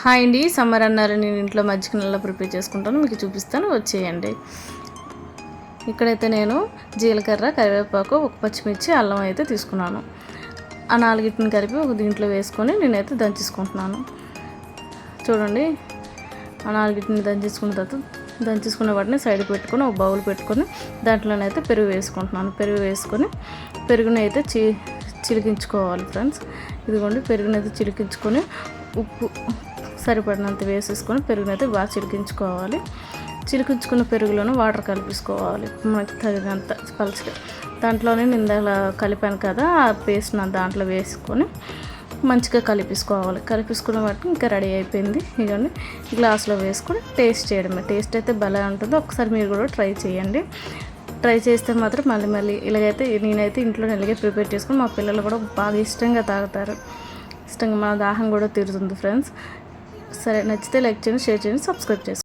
Hi అండి, summer అన్నారు నేను ఇంట్లో మజ్జిగ నెలలో ప్రిపేర్ చేసుకుంటాను, మీకు చూపిస్తాను, వచ్చేయండి. ఇక్కడైతే నేను జీలకర్ర, కరివేపాకు, ఒక పచ్చిమిర్చి, అల్లం అయితే తీసుకున్నాను. ఆ నాలుగిటిని కలిపి ఒక దీంట్లో వేసుకొని నేనైతే దంచేసుకుంటున్నాను. చూడండి, ఆ నాలుగిటిని దంచేసుకున్న వాటిని సైడ్ పెట్టుకొని ఒక బౌల్ పెట్టుకొని దాంట్లోనైతే పెరుగు వేసుకుంటున్నాను. పెరుగు వేసుకొని పెరుగుని అయితే చిలికించుకోవాలి ఫ్రెండ్స్. ఇదిగోండి, పెరుగునైతే చిలికించుకొని ఉప్పు సరిపడినంత వేసేసుకొని పెరుగునైతే బాగా చిలికించుకోవాలి. చిలికించుకున్న పెరుగులోనే వాటర్ కలిపేసుకోవాలి మనకి తగినంత పలుచగా. దాంట్లోనే ఇందాక కలిపాను కదా, ఆ పేస్ట్ నా దాంట్లో వేసుకొని మంచిగా కలిపేసుకున్న వాటికి ఇంకా రెడీ అయిపోయింది. ఇవన్నీ గ్లాస్లో వేసుకొని టేస్ట్ చేయడమే. టేస్ట్ అయితే భలే ఉంటుందో, ఒకసారి మీరు కూడా ట్రై చేయండి. ట్రై చేస్తే మాత్రం మళ్ళీ ఇలాగైతే నేనైతే ఇంట్లో ఇలాగే ప్రిపేర్ చేసుకొని మా పిల్లలు కూడా బాగా ఇష్టంగా తాగుతారు. ఇష్టంగా మన దాహం కూడా తీరుతుంది ఫ్రెండ్స్. సరే, నచ్చితే లైక్ చేయండి, షేర్ చేయండి, సబ్స్క్రైబ్ చేసుకోండి.